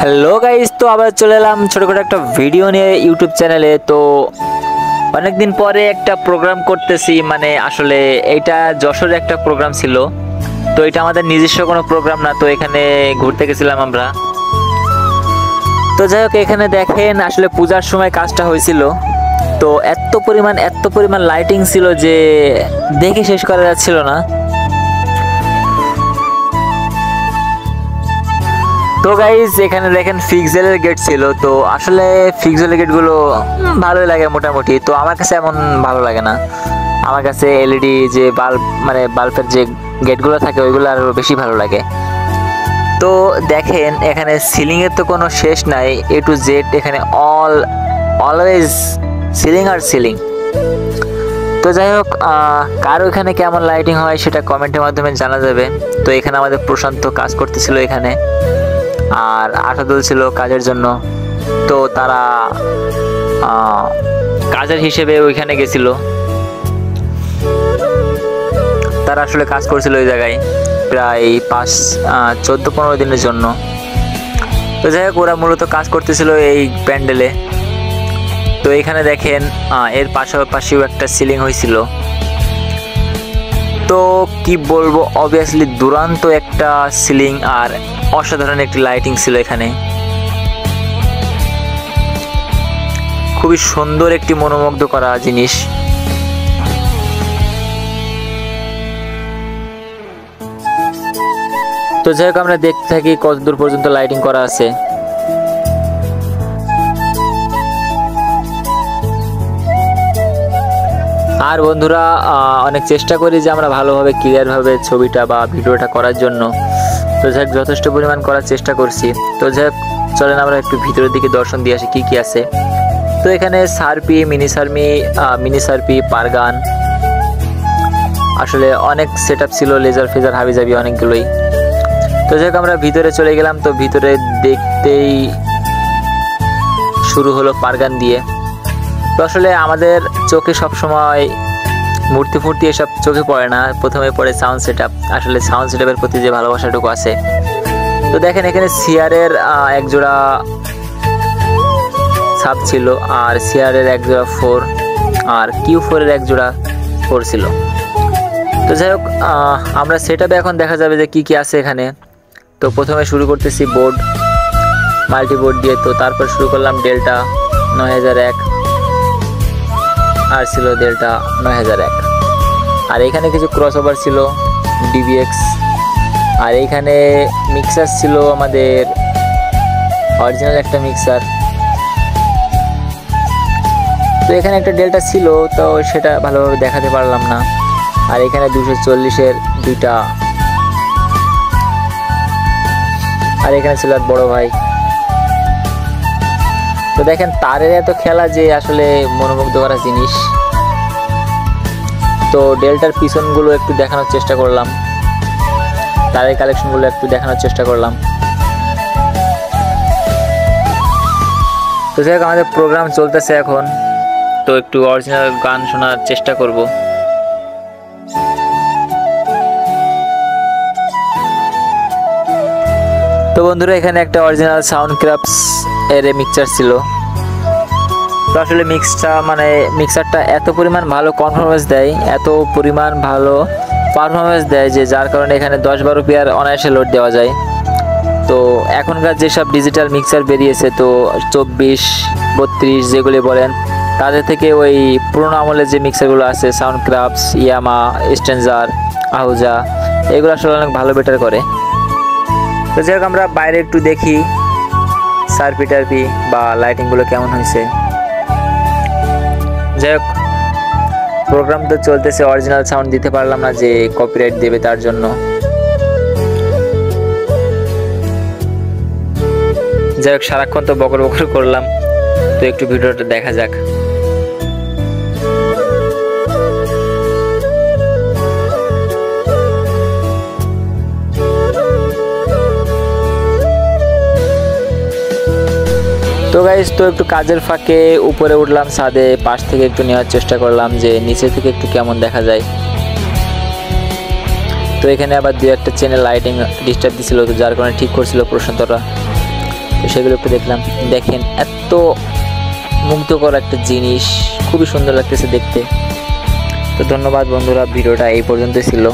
Hello guys, তো আবার চলে এলাম ছোটখাটো একটা ভিডিও নিয়ে ইউটিউব চ্যানেলে। তো অনেকদিন পরে একটা প্রোগ্রাম করতেছি, মানে আসলে এইটা যশোরের একটা প্রোগ্রাম ছিল। তো এটা আমাদের নিজস্ব কোনো প্রোগ্রাম না, তো এখানে ঘুরতে গেছিলাম আমরা। তো যাই হোক, এখানে দেখেন আসলে পূজার সময় কাজটা হয়েছিল। তো এত পরিমাণ লাইটিং ছিল যে দেখে শেষ করা যাচ্ছিল না। তো গাইজ এখানে দেখেন পিক্সেলের গেট ছিল। তো আসলে পিক্সেলের গেটগুলো ভালোই লাগে মোটামুটি, তো আমার কাছে এমন ভালো লাগে না। আমার কাছে এলইডি যে বাল্বের যে গেটগুলো থাকে ওইগুলো আরও বেশি ভালো লাগে। তো দেখেন এখানে সিলিংয়ের তো কোনো শেষ নাই, এ টু জেড এখানে অলওয়েজ সিলিং আর সিলিং। তো যাই হোক, কারো এখানে কেমন লাইটিং হয় সেটা কমেন্টের মাধ্যমে জানা যাবে। তো এখানে আমাদের প্রশান্ত কাজ করতেছিল এখানে, আর আঠা দুলছিল কাজের জন্য। তো তারা কাজের হিসেবে ওইখানে গেছিল, তারা আসলে কাজ করছিল ওই জায়গায় প্রায় 14-15 দিনের জন্য। তো যাই হোক, ওরা মূলত কাজ করতেছিল এই প্যান্ডেলে। তো এখানে দেখেন এর পাশাপাশিও একটা সিলিং হয়েছিল। তো কি বলবো, অবভিয়াসলি দুরন্ত একটা সিলিং আর অসাধারণ একটি লাইটিং ছিল এখানে। খুবই সুন্দর একটি মনোমুগ্ধ করা জিনিস। তো যাই হোক, আমরা দেখতে থাকি কত দূর পর্যন্ত লাইটিং করা আছে। আর বন্ধুরা, অনেক চেষ্টা করি যে আমরা ভালোভাবে ক্লিয়ারভাবে ছবিটা বা ভিডিওটা করার জন্য। তো যাই হোক, যথেষ্ট পরিমাণ করার চেষ্টা করছি। তো যাই হোক, চলেন আমরা একটু ভিতরের দিকে দর্শন দিয়ে আসি কি আছে। তো এখানে সার্পি, মিনি সার্পি, পারগান, আসলে অনেক সেট আপ ছিল, লেজার ফেজার হাবিজাবি অনেকগুলোই। তো যাই হোক, আমরা ভিতরে চলে গেলাম। তো ভিতরে দেখতেই শুরু হলো পারগান দিয়ে। তো আসলে আমাদের চোখে সবসময় মূর্তি ফুর্তি এসব চোখে পড়ে না, প্রথমে পড়ে সাউন্ড সেট আপ। আসলে সাউন্ড সেট আপের প্রতি যে ভালোবাসাটুকু আছে। তো দেখেন এখানে সিআরের এক জোড়া সাব ছিল, আর সিআরের এক জোড়া 4, আর Q4-এর এক জোড়া 4 ছিল। তো যাই হোক, আমরা সেট আপে এখন দেখা যাবে যে কি আছে এখানে। তো প্রথমে শুরু করতেছি বোর্ড, মাল্টিবোর্ড দিয়ে। তো তারপর শুরু করলাম ডেল্টা 9001, আর ছিল ডেল্টা 9001। আর এখানে কিছু ক্রস ওভার ছিল, DBX। আর এইখানে মিক্সার ছিল আমাদের অরিজিনাল একটা মিক্সার। তো এখানে একটা ডেল্টা ছিল, তো সেটা ভালোভাবে দেখাতে পারলাম না। আর এখানে 240-এর দুইটা, আর এখানে ছিল এক বড় ভাই। তো দেখেন তারের এত খেলা যে আসলে মনোমুগ্ধ করা জিনিস। তো ডেল্টার পিছনগুলো একটু দেখানোর চেষ্টা করলাম, তারের কালেকশনগুলো একটু দেখানোর চেষ্টা করলাম। তো যাই হোক, আমাদের প্রোগ্রাম চলতেছে এখন। তো একটু অরিজিনাল গান শোনার চেষ্টা করব। তো বন্ধুরা, এখানে একটা অরিজিনাল সাউন্ড ক্রাফটস এর মিক্সার ছিল। তো আসলে মিক্সারটা এত পরিমাণ ভালো পারফরমেন্স দেয়, যে যার কারণে এখানে 10-12 পেয়ার অনায়াসে লোড দেওয়া যায়। তো এখনকার যেসব ডিজিটাল মিক্সার বেরিয়েছে, তো 24-32 যেগুলি বলেন, তাদের থেকে ওই পুরোনো আমলের যে মিক্সারগুলো আছে, সাউন্ড ক্রাফটস, ইয়ামা, স্ট্যান্ডার, আহুজা, এগুলো আসলে অনেক ভালো বেটার করে। তো যাই হোক, আমরা বাইরে একটু দেখি সার্পি টার্পি বা লাইটিংগুলো কেমন হয়েছে। যাই হোক, প্রোগ্রাম তো চলতেছে, অরিজিনাল সাউন্ড দিতে পারলাম না, যে কপিরাইট দেবে তার জন্য। যাই হোক, সারাক্ষণ তো বকর করলাম। তো একটু ভিডিওটা দেখা যাক। তো গাইস, তো একটু কাজের ফাঁকে উপরে উঠলাম ছাদে, পাশ থেকে একটু নেওয়ার চেষ্টা করলাম যে নিচে থেকে একটু কেমন দেখা যায়। তো এখানে আবার 2-1টা চেনে লাইটিং ডিস্টার্ব দিছিল, তো যার কারণে ঠিক করছিল প্রশান্তরা। তো সেগুলো একটু দেখলাম। দেখেন এত মুগ্ধকর একটা জিনিস, খুবই সুন্দর লাগতেছে দেখতে। তো ধন্যবাদ বন্ধুরা, ভিডিওটা এই পর্যন্তই ছিল।